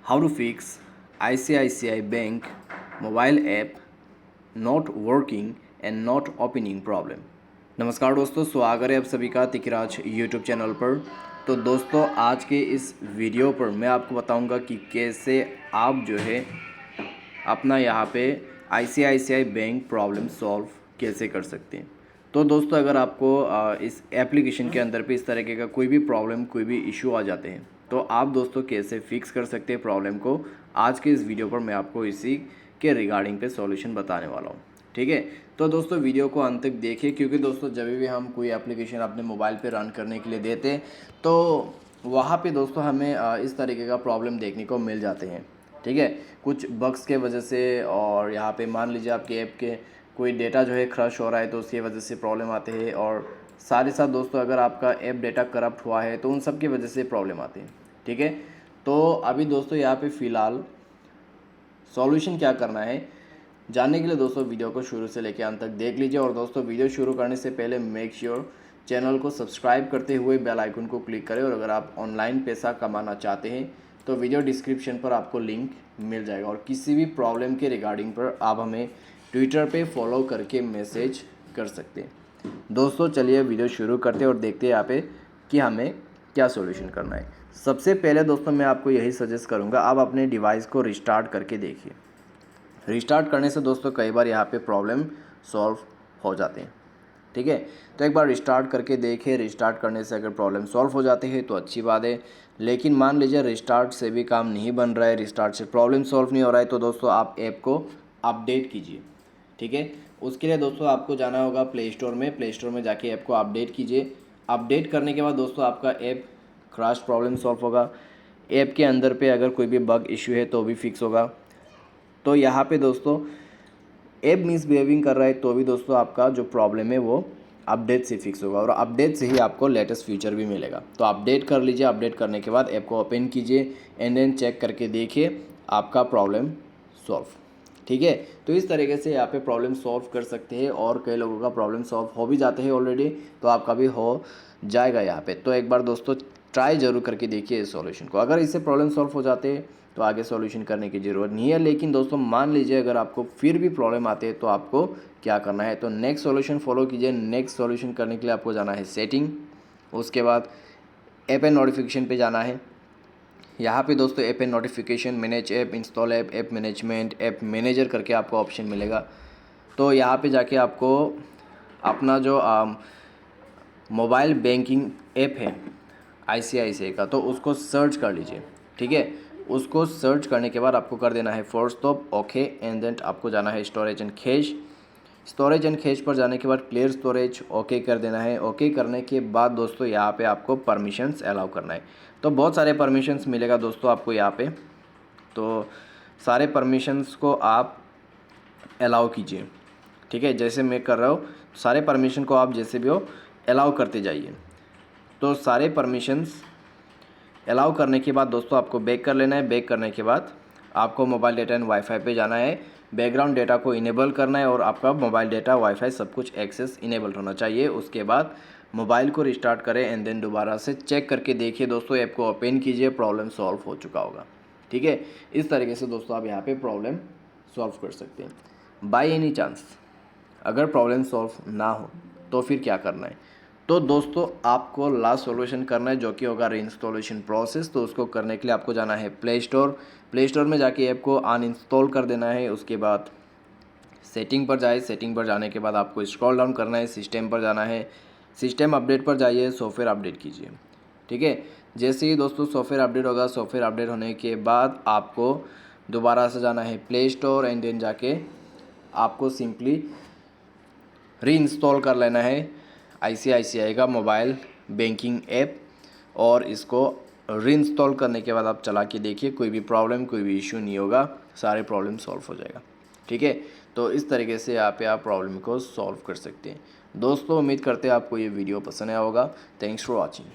How to fix ICICI Bank mobile app not working and not opening problem। नमस्कार दोस्तों, स्वागत है आप सभी का तिकराज यूट्यूब चैनल पर। तो दोस्तों, आज के इस वीडियो पर मैं आपको बताऊंगा कि कैसे आप जो है अपना यहाँ पे ICICI बैंक प्रॉब्लम सॉल्व कैसे कर सकते हैं। तो दोस्तों, अगर आपको इस एप्लीकेशन के अंदर पे इस तरीके का कोई भी प्रॉब्लम, कोई भी इशू आ जाते हैं तो आप दोस्तों कैसे फिक्स कर सकते हैं प्रॉब्लम को, आज के इस वीडियो पर मैं आपको इसी के रिगार्डिंग पे सॉल्यूशन बताने वाला हूँ। ठीक है, तो दोस्तों वीडियो को अंत तक देखिए, क्योंकि दोस्तों जब भी हम कोई एप्लीकेशन अपने मोबाइल पे रन करने के लिए देते हैं तो वहाँ पे दोस्तों हमें इस तरीके का प्रॉब्लम देखने को मिल जाते हैं। ठीक है, कुछ बग्स के वजह से, और यहाँ पे मान लीजिए आपके ऐप के कोई डेटा जो है क्रश हो रहा है तो उसकी वजह से प्रॉब्लम आते हैं, और साथ ही साथ दोस्तों अगर आपका ऐप डेटा करप्ट हुआ है तो उन सब की वजह से प्रॉब्लम आती है। ठीक है, तो अभी दोस्तों यहाँ पे फ़िलहाल सॉल्यूशन क्या करना है जानने के लिए दोस्तों वीडियो को शुरू से लेकर अंत तक देख लीजिए। और दोस्तों वीडियो शुरू करने से पहले मेक श्योर चैनल को सब्सक्राइब करते हुए बेल आइकन को क्लिक करें। और अगर आप ऑनलाइन पैसा कमाना चाहते हैं तो वीडियो डिस्क्रिप्शन पर आपको लिंक मिल जाएगा, और किसी भी प्रॉब्लम के रिगार्डिंग पर आप हमें ट्विटर पे फॉलो करके मैसेज कर सकते हैं। दोस्तों चलिए वीडियो शुरू करते हैं और देखते हैं यहाँ पे कि हमें क्या सॉल्यूशन करना है। सबसे पहले दोस्तों मैं आपको यही सजेस्ट करूँगा, आप अपने डिवाइस को रिस्टार्ट करके देखिए। रिस्टार्ट करने से दोस्तों कई बार यहाँ पे प्रॉब्लम सॉल्व हो जाते हैं। ठीक है, तो एक बार रिस्टार्ट करके देखिए। रिस्टार्ट करने से अगर प्रॉब्लम सॉल्व हो जाती है तो अच्छी बात है, लेकिन मान लीजिए रिस्टार्ट से भी काम नहीं बन रहा है, रिस्टार्ट से प्रॉब्लम सॉल्व नहीं हो रहा है, तो दोस्तों आप ऐप को अपडेट कीजिए। ठीक है, उसके लिए दोस्तों आपको जाना होगा प्ले स्टोर में। प्ले स्टोर में जाके ऐप को अपडेट कीजिए। अपडेट करने के बाद दोस्तों आपका ऐप क्रैश प्रॉब्लम सॉल्व होगा। ऐप के अंदर पे अगर कोई भी बग इशू है तो भी फिक्स होगा। तो यहाँ पे दोस्तों ऐप मिसबिहेविंग कर रहा है तो भी दोस्तों आपका जो प्रॉब्लम है वो अपडेट से फिक्स होगा, और अपडेट से ही आपको लेटेस्ट फीचर भी मिलेगा। तो अपडेट कर लीजिए। अपडेट करने के बाद ऐप को ओपन कीजिए एंड देन चेक करके देखिए आपका प्रॉब्लम सॉल्व। ठीक है, तो इस तरीके से यहाँ पे प्रॉब्लम सॉल्व कर सकते हैं, और कई लोगों का प्रॉब्लम सॉल्व हो भी जाते हैं ऑलरेडी, तो आपका भी हो जाएगा यहाँ पे। तो एक बार दोस्तों ट्राई ज़रूर करके देखिए इस सॉल्यूशन को। अगर इससे प्रॉब्लम सॉल्व हो जाते हैं तो आगे सॉल्यूशन करने की ज़रूरत नहीं है। लेकिन दोस्तों मान लीजिए अगर आपको फिर भी प्रॉब्लम आते हैं तो आपको क्या करना है, तो नेक्स्ट सॉल्यूशन फॉलो कीजिए। नेक्स्ट सॉल्यूशन करने के लिए आपको जाना है सेटिंग, उसके बाद ऐप एंड नोटिफिकेशन पे जाना है। यहाँ पे दोस्तों app and notification, manage app, install app, app management, app manager करके आपको ऑप्शन मिलेगा। तो यहाँ पे जाके आपको अपना जो मोबाइल बैंकिंग ऐप है ICICI का, तो उसको सर्च कर लीजिए। ठीक है, उसको सर्च करने के बाद आपको कर देना है force stop, okay, and then आपको जाना है storage and cache. Storage and cache पर जाने के बाद क्लियर स्टोरेज ओके कर देना है। ओके करने के बाद दोस्तों यहाँ पे आपको परमिशंस अलाउ करना है। तो बहुत सारे परमिशंस मिलेगा दोस्तों आपको यहाँ पे, तो सारे परमिशंस को आप अलाउ कीजिए। ठीक है, जैसे मैं कर रहा हूँ सारे परमिशन को आप जैसे भी हो अलाउ करते जाइए। तो सारे परमिशंस अलाउ करने के बाद दोस्तों आपको बैक कर लेना है। बैक करने के बाद आपको मोबाइल डेटा एंड वाईफाई पे जाना है, बैकग्राउंड डेटा को इनेबल करना है, और आपका मोबाइल डेटा वाईफाई सब कुछ एक्सेस इनेबल होना चाहिए। उसके बाद मोबाइल को रिस्टार्ट करें एंड देन दोबारा से चेक करके देखिए दोस्तों, ऐप को ओपन कीजिए, प्रॉब्लम सॉल्व हो चुका होगा। ठीक है, इस तरीके से दोस्तों आप यहाँ पे प्रॉब्लम सॉल्व कर सकते हैं। बाय एनी चांस अगर प्रॉब्लम सॉल्व ना हो तो फिर क्या करना है, तो दोस्तों आपको लास्ट सॉल्यूशन करना है जो कि होगा रीइंस्टॉलेशन प्रोसेस। तो उसको करने के लिए आपको जाना है प्ले स्टोर। प्ले स्टोर में जाके ऐप को अनइंस्टॉल कर देना है। उसके बाद सेटिंग पर जाए, सेटिंग पर जाने के बाद आपको स्क्रॉल डाउन करना है, सिस्टम पर जाना है, सिस्टम अपडेट पर जाइए, सॉफ्टवेयर अपडेट कीजिए। ठीक है, जैसे ही दोस्तों सॉफ्टवेयर अपडेट होगा, सॉफ्टवेयर अपडेट होने के बाद आपको दोबारा से जाना है प्ले स्टोर एंड देन जाके आपको सिंपली रीइंस्टॉल कर लेना है ICICI का मोबाइल बैंकिंग ऐप, और इसको रीइंस्टॉल करने के बाद आप चला के देखिए, कोई भी प्रॉब्लम, कोई भी इशू नहीं होगा, सारे प्रॉब्लम सॉल्व हो जाएगा। ठीक है, तो इस तरीके से यहाँ पे आप प्रॉब्लम को सॉल्व कर सकते हैं। दोस्तों उम्मीद करते हैं आपको ये वीडियो पसंद आया होगा। Thanks for watching.